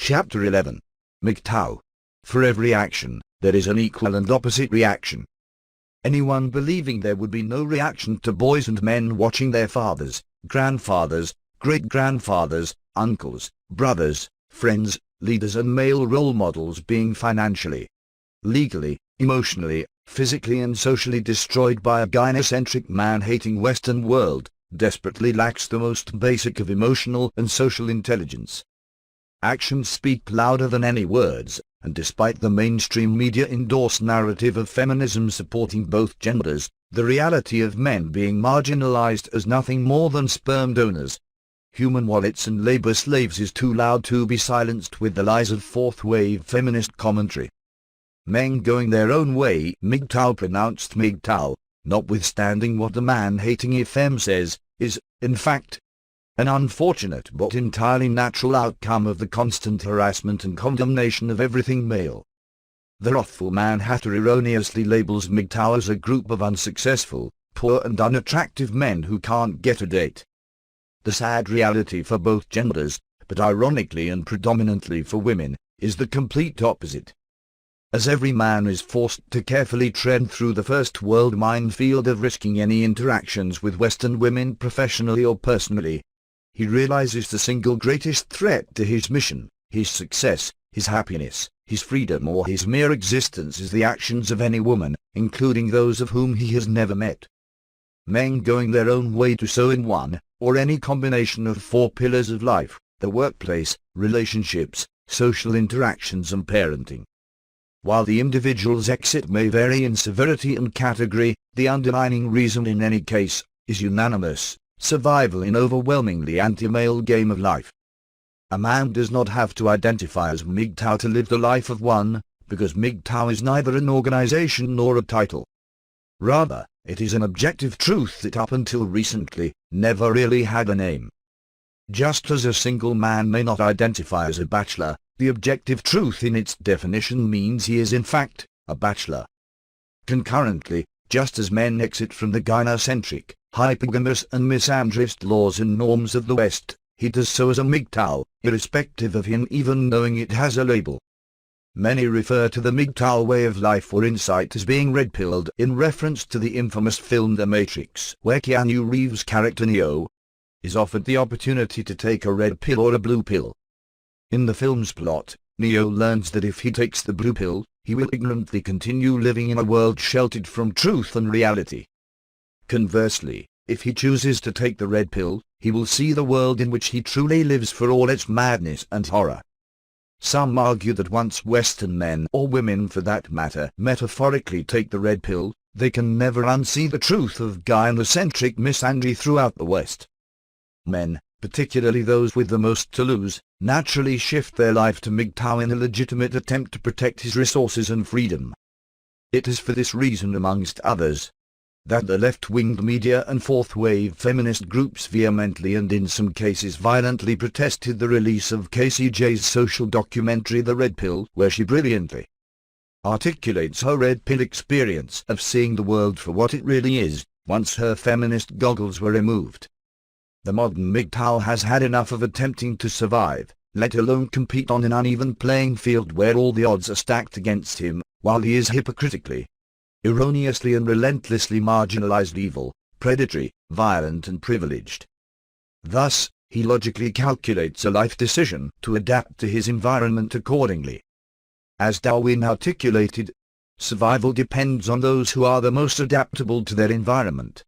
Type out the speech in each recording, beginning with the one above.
Chapter 11. Mig Tao. For every action, there is an equal and opposite reaction. Anyone believing there would be no reaction to boys and men watching their fathers, grandfathers, great-grandfathers, uncles, brothers, friends, leaders and male role models being financially, legally, emotionally, physically and socially destroyed by a gynocentric man-hating Western world, desperately lacks the most basic of emotional and social intelligence. Actions speak louder than any words, and despite the mainstream media-endorsed narrative of feminism supporting both genders, the reality of men being marginalized as nothing more than sperm donors, human wallets and labor slaves is too loud to be silenced with the lies of fourth-wave feminist commentary. Men going their own way, Mig Tao pronounced Mig Tao, notwithstanding what the man-hating Efem says, is, in fact, an unfortunate but entirely natural outcome of the constant harassment and condemnation of everything male. The wrathful man-hatter erroneously labels Mig Tao as a group of unsuccessful, poor and unattractive men who can't get a date. The sad reality for both genders, but ironically and predominantly for women, is the complete opposite. As every man is forced to carefully tread through the first world minefield of risking any interactions with Western women professionally or personally, he realizes the single greatest threat to his mission, his success, his happiness, his freedom or his mere existence is the actions of any woman, including those of whom he has never met. Men going their own way to so in one, or any combination of four pillars of life, the workplace, relationships, social interactions and parenting. While the individual's exit may vary in severity and category, the underlying reason in any case is unanimous: survival in overwhelmingly anti-male game of life. A man does not have to identify as Mig Tao to live the life of one, because Mig Tao is neither an organization nor a title. Rather, it is an objective truth that up until recently, never really had a name. Just as a single man may not identify as a bachelor, the objective truth in its definition means he is in fact a bachelor. Concurrently, just as men exit from the gynocentric, hypergamous and misandrist laws and norms of the West, he does so as a Mig Tao, irrespective of him even knowing it has a label. Many refer to the Mig Tao way of life or insight as being red-pilled in reference to the infamous film The Matrix, where Keanu Reeves' character Neo is offered the opportunity to take a red pill or a blue pill. In the film's plot, Neo learns that if he takes the blue pill, he will ignorantly continue living in a world sheltered from truth and reality. Conversely, if he chooses to take the red pill, he will see the world in which he truly lives for all its madness and horror. Some argue that once Western men, or women for that matter, metaphorically take the red pill, they can never unsee the truth of gynocentric misandry throughout the West. Men, particularly those with the most to lose, naturally shift their life to Mig Tao in a legitimate attempt to protect his resources and freedom. It is for this reason, amongst others, that the left-winged media and fourth-wave feminist groups vehemently and in some cases violently protested the release of KCJ's social documentary The Red Pill, where she brilliantly articulates her red pill experience of seeing the world for what it really is, once her feminist goggles were removed. The modern Mig Tao has had enough of attempting to survive, let alone compete on an uneven playing field where all the odds are stacked against him, while he is hypocritically, erroneously and relentlessly marginalized, evil, predatory, violent and privileged. Thus, he logically calculates a life decision to adapt to his environment accordingly. As Darwin articulated, survival depends on those who are the most adaptable to their environment.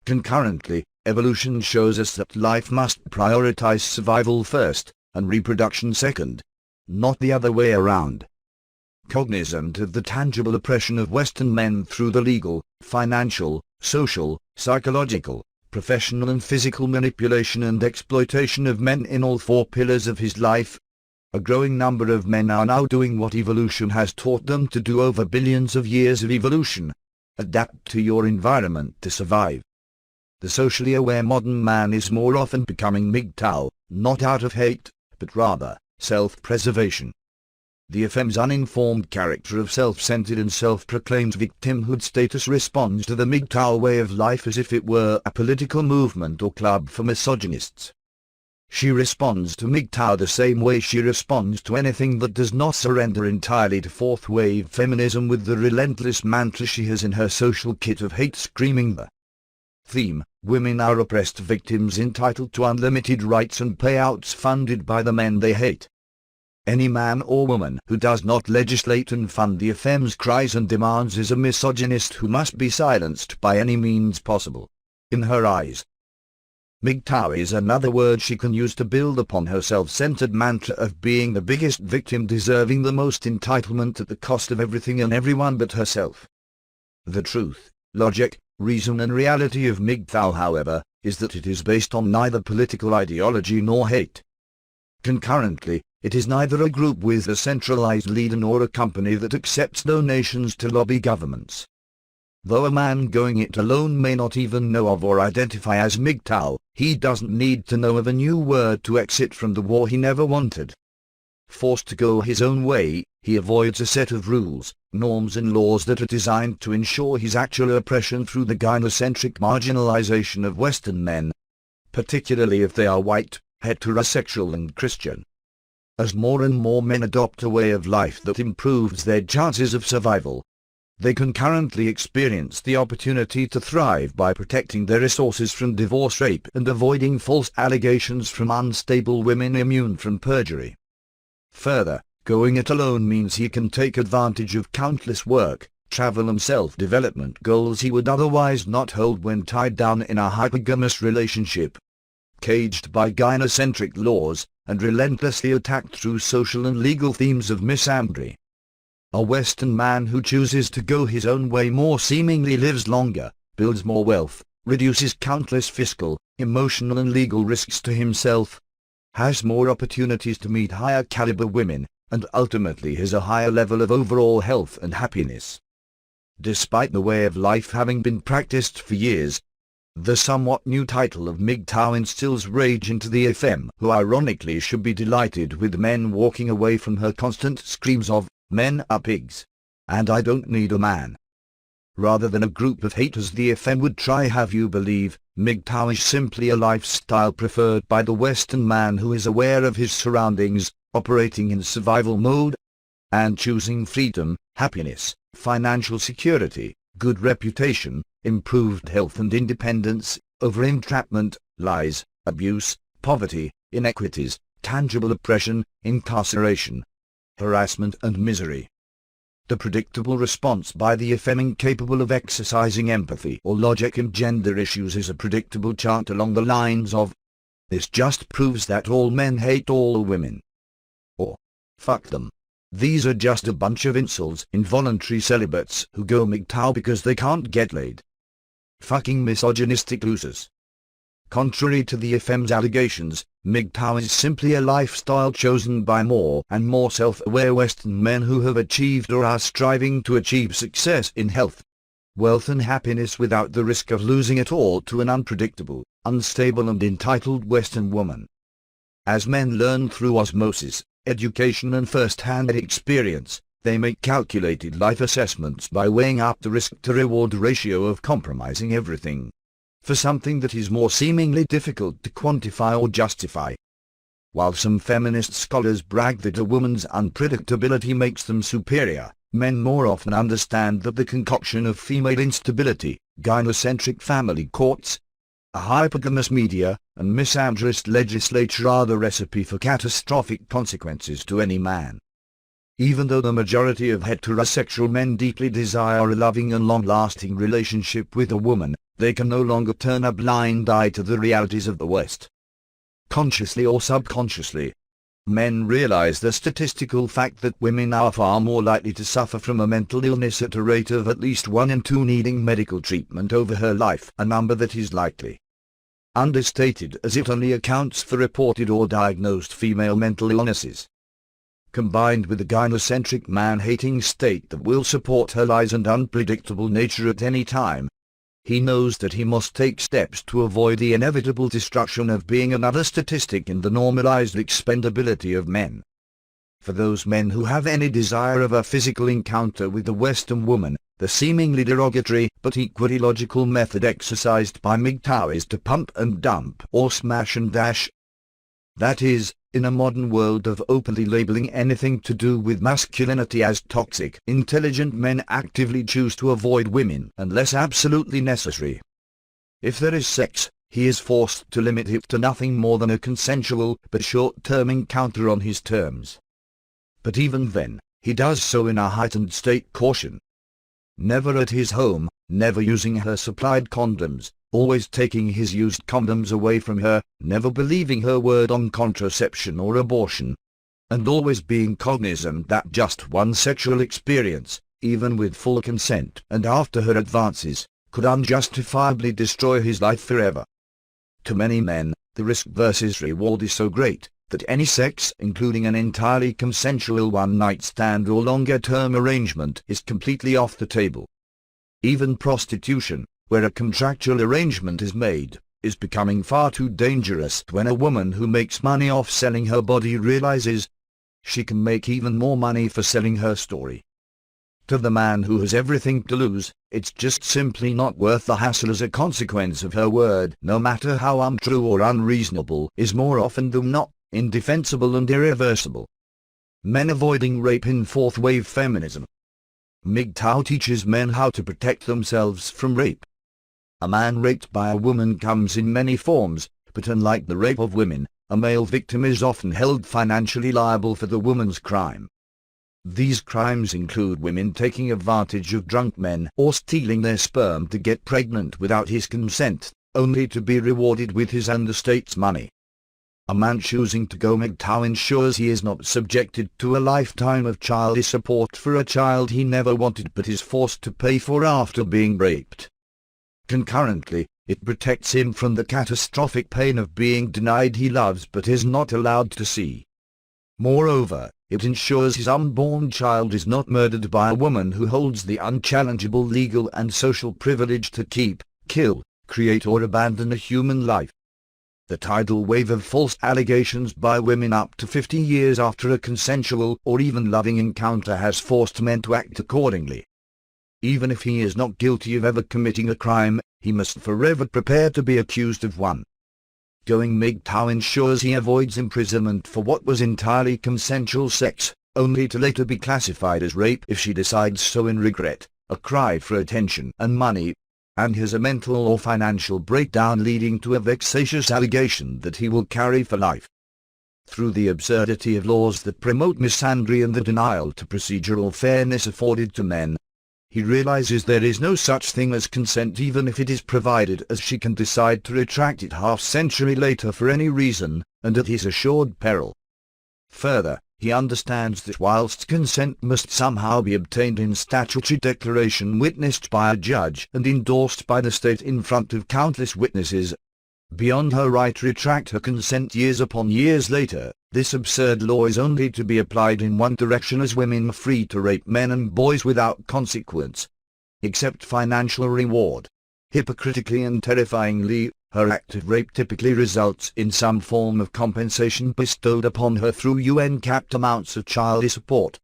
Concurrently, evolution shows us that life must prioritize survival first, and reproduction second, not the other way around. Cognizant of the tangible oppression of Western men through the legal, financial, social, psychological, professional and physical manipulation and exploitation of men in all four pillars of his life, a growing number of men are now doing what evolution has taught them to do over billions of years of evolution: adapt to your environment to survive. The socially aware modern man is more often becoming Mig Tao, not out of hate, but rather self-preservation. The Efem's uninformed character of self-centered and self-proclaimed victimhood status responds to the Mig Tao way of life as if it were a political movement or club for misogynists. She responds to Mig Tao the same way she responds to anything that does not surrender entirely to fourth-wave feminism, with the relentless mantra she has in her social kit of hate screaming the theme: women are oppressed victims entitled to unlimited rights and payouts funded by the men they hate. Any man or woman who does not legislate and fund the Efem's cries and demands is a misogynist who must be silenced by any means possible. In her eyes, Mig Tao is another word she can use to build upon her self-centered mantra of being the biggest victim deserving the most entitlement at the cost of everything and everyone but herself. The truth, logic, reason and reality of Mig Tao, however, is that it is based on neither political ideology nor hate. Concurrently, it is neither a group with a centralized leader nor a company that accepts donations to lobby governments. Though a man going it alone may not even know of or identify as Mig Tao, he doesn't need to know of a new word to exit from the war he never wanted. Forced to go his own way, he avoids a set of rules, norms and laws that are designed to ensure his actual oppression through the gynocentric marginalization of Western men, particularly if they are white, heterosexual and Christian. As more and more men adopt a way of life that improves their chances of survival, they concurrently experience the opportunity to thrive by protecting their resources from divorce, rape and avoiding false allegations from unstable women immune from perjury. Further, going it alone means he can take advantage of countless work, travel and self-development goals he would otherwise not hold when tied down in a hypergamous relationship, caged by gynocentric laws, and relentlessly attacked through social and legal themes of misandry. A Western man who chooses to go his own way more seemingly lives longer, builds more wealth, reduces countless fiscal, emotional and legal risks to himself, has more opportunities to meet higher caliber women, and ultimately has a higher level of overall health and happiness. Despite the way of life having been practiced for years, the somewhat new title of Mig Tao instills rage into the Efem, who ironically should be delighted with men walking away from her constant screams of, "Men are pigs, and I don't need a man." Rather than a group of haters the Efem would try have you believe, Mig Tao is simply a lifestyle preferred by the Western man who is aware of his surroundings, operating in survival mode, and choosing freedom, happiness, financial security, good reputation, improved health and independence, over entrapment, lies, abuse, poverty, inequities, tangible oppression, incarceration, harassment and misery. The predictable response by the Efem incapable of exercising empathy or logic in gender issues is a predictable chant along the lines of, "This just proves that all men hate all women," or "Fuck them. These are just a bunch of incels, involuntary celibates who go Mig Tao because they can't get laid. Fucking misogynistic losers." Contrary to the Efem's allegations, Mig Tao is simply a lifestyle chosen by more and more self-aware Western men who have achieved or are striving to achieve success in health, wealth and happiness without the risk of losing it all to an unpredictable, unstable and entitled Western woman. As men learn through osmosis, education and first-hand experience, they make calculated life assessments by weighing up the risk-to-reward ratio of compromising everything for something that is more seemingly difficult to quantify or justify. While some feminist scholars brag that a woman's unpredictability makes them superior, men more often understand that the concoction of female instability, gynocentric family courts, a hypergamous media, and misandrist legislature are the recipe for catastrophic consequences to any man. Even though the majority of heterosexual men deeply desire a loving and long-lasting relationship with a woman, they can no longer turn a blind eye to the realities of the West. Consciously or subconsciously, men realize the statistical fact that women are far more likely to suffer from a mental illness at a rate of at least 1 in 2 needing medical treatment over her life, a number that is likely understated as it only accounts for reported or diagnosed female mental illnesses. Combined with the gynocentric man-hating state that will support her lies and unpredictable nature at any time, he knows that he must take steps to avoid the inevitable destruction of being another statistic in the normalized expendability of men. For those men who have any desire of a physical encounter with a Western woman, the seemingly derogatory but equally logical method exercised by Mig Tao is to pump and dump or smash and dash. That is, in a modern world of openly labeling anything to do with masculinity as toxic, intelligent men actively choose to avoid women unless absolutely necessary. If there is sex, he is forced to limit it to nothing more than a consensual but short-term encounter on his terms. But even then, he does so in a heightened state caution. Never at his home, never using her supplied condoms, always taking his used condoms away from her, never believing her word on contraception or abortion, and always being cognizant that just one sexual experience, even with full consent and after her advances, could unjustifiably destroy his life forever. To many men, the risk versus reward is so great that any sex, including an entirely consensual one-night stand or longer-term arrangement, is completely off the table. Even prostitution, where a contractual arrangement is made, is becoming far too dangerous when a woman who makes money off selling her body realizes she can make even more money for selling her story. To the man who has everything to lose, it's just simply not worth the hassle as a consequence of her word, no matter how untrue or unreasonable, is more often than not indefensible and irreversible. Men avoiding rape in fourth-wave feminism. Mig Tao teaches men how to protect themselves from rape. A man raped by a woman comes in many forms, but unlike the rape of women, a male victim is often held financially liable for the woman's crime. These crimes include women taking advantage of drunk men or stealing their sperm to get pregnant without his consent, only to be rewarded with his and the state's money. A man choosing to go Mig Tao ensures he is not subjected to a lifetime of child support for a child he never wanted but is forced to pay for after being raped. Concurrently, it protects him from the catastrophic pain of being denied he loves but is not allowed to see. Moreover, it ensures his unborn child is not murdered by a woman who holds the unchallengeable legal and social privilege to keep, kill, create or abandon a human life. The tidal wave of false allegations by women up to 50 years after a consensual or even loving encounter has forced men to act accordingly. Even if he is not guilty of ever committing a crime, he must forever prepare to be accused of one. Going Mig Tao ensures he avoids imprisonment for what was entirely consensual sex, only to later be classified as rape if she decides so in regret, a cry for attention and money, and has a mental or financial breakdown leading to a vexatious allegation that he will carry for life. Through the absurdity of laws that promote misandry and the denial to procedural fairness afforded to men, he realizes there is no such thing as consent even if it is provided, as she can decide to retract it half-century later for any reason, and at his assured peril. Further, he understands that whilst consent must somehow be obtained in statutory declaration witnessed by a judge and endorsed by the state in front of countless witnesses, beyond her right to retract her consent years upon years later, this absurd law is only to be applied in one direction, as women are free to rape men and boys without consequence, except financial reward. Hypocritically and terrifyingly, her act of rape typically results in some form of compensation bestowed upon her through UN-capped amounts of child support,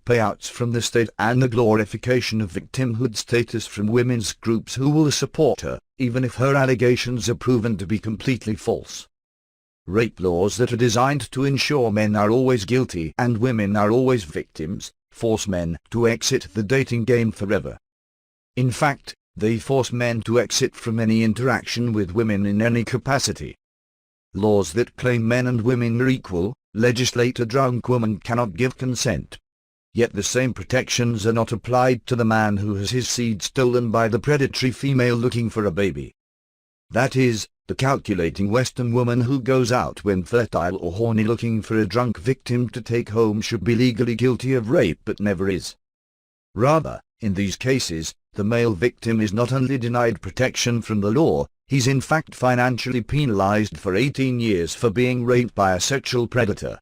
payouts from the state, and the glorification of victimhood status from women's groups who will support her, even if her allegations are proven to be completely false. Rape laws that are designed to ensure men are always guilty and women are always victims, force men to exit the dating game forever. In fact, they force men to exit from any interaction with women in any capacity. Laws that claim men and women are equal, legislate a drunk woman cannot give consent. Yet the same protections are not applied to the man who has his seed stolen by the predatory female looking for a baby. That is, the calculating Western woman who goes out when fertile or horny looking for a drunk victim to take home should be legally guilty of rape but never is. Rather, in these cases, the male victim is not only denied protection from the law, he's in fact financially penalized for 18 years for being raped by a sexual predator,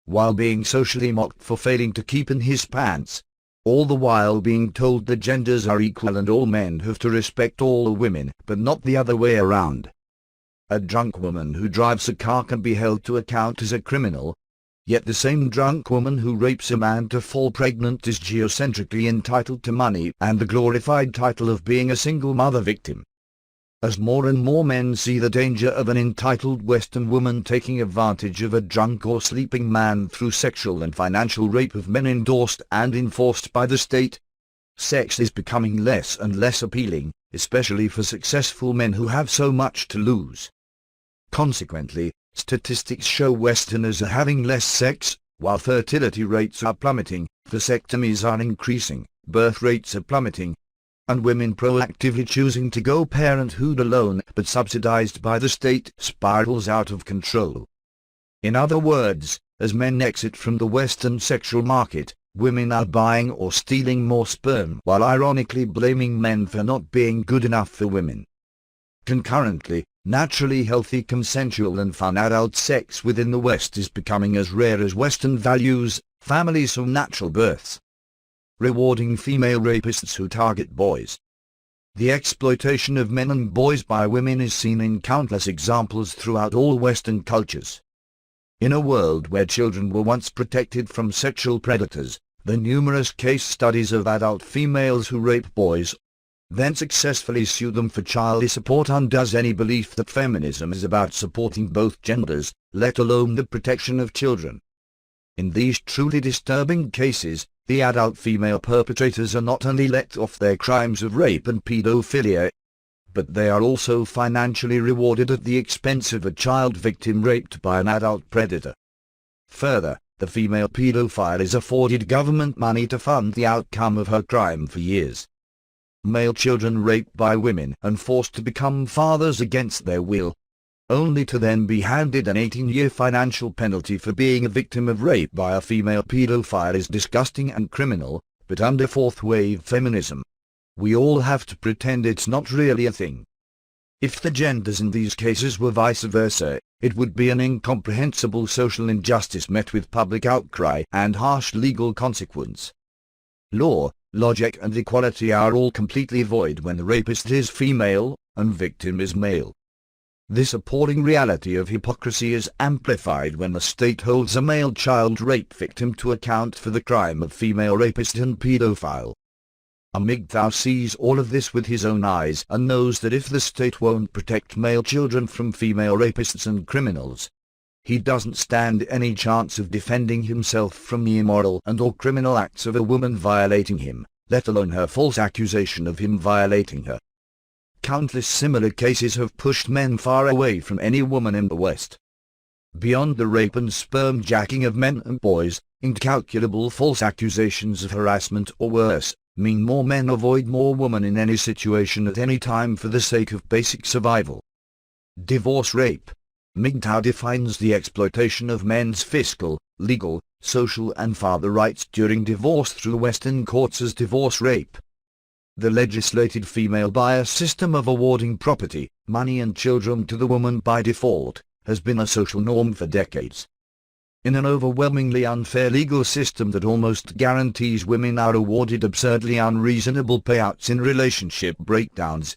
while being socially mocked for failing to keep in his pants, all the while being told the genders are equal and all men have to respect all women, but not the other way around. A drunk woman who drives a car can be held to account as a criminal, yet the same drunk woman who rapes a man to fall pregnant is geocentrically entitled to money and the glorified title of being a single mother victim. as more and more men see the danger of an entitled Western woman taking advantage of a drunk or sleeping man through sexual and financial rape of men endorsed and enforced by the state. Sex is becoming less and less appealing, especially for successful men who have so much to lose. Consequently, statistics show Westerners are having less sex, while fertility rates are plummeting, vasectomies are increasing, birth rates are plummeting, and women proactively choosing to go parenthood alone but subsidized by the state spirals out of control. In other words, as men exit from the Western sexual market, women are buying or stealing more sperm while ironically blaming men for not being good enough for women. Concurrently, naturally healthy consensual and fun adult sex within the West is becoming as rare as Western values, families or natural births. Rewarding female rapists who target boys. The exploitation of men and boys by women is seen in countless examples throughout all Western cultures. In a world where children were once protected from sexual predators, the numerous case studies of adult females who rape boys, then successfully sue them for child support undoes any belief that feminism is about supporting both genders, let alone the protection of children. In these truly disturbing cases, the adult female perpetrators are not only let off their crimes of rape and pedophilia, but they are also financially rewarded at the expense of a child victim raped by an adult predator. Further, the female pedophile is afforded government money to fund the outcome of her crime for years. Male children raped by women and forced to become fathers against their will, only to then be handed an 18-year financial penalty for being a victim of rape by a female pedophile is disgusting and criminal, but under fourth-wave feminism, we all have to pretend it's not really a thing. If the genders in these cases were vice versa, it would be an incomprehensible social injustice met with public outcry and harsh legal consequence. Law, logic and equality are all completely void when the rapist is female and victim is male. This appalling reality of hypocrisy is amplified when the state holds a male child rape victim to account for the crime of female rapist and pedophile. Mig Tao sees all of this with his own eyes and knows that if the state won't protect male children from female rapists and criminals, he doesn't stand any chance of defending himself from the immoral and or criminal acts of a woman violating him, let alone her false accusation of him violating her. Countless similar cases have pushed men far away from any woman in the West. Beyond the rape and sperm jacking of men and boys, incalculable false accusations of harassment or worse, mean more men avoid more women in any situation at any time for the sake of basic survival. Divorce rape. Mig Tao defines the exploitation of men's fiscal, legal, social and father rights during divorce through Western courts as divorce rape. The legislated female bias system of awarding property, money and children to the woman by default, has been a social norm for decades. In an overwhelmingly unfair legal system that almost guarantees women are awarded absurdly unreasonable payouts in relationship breakdowns,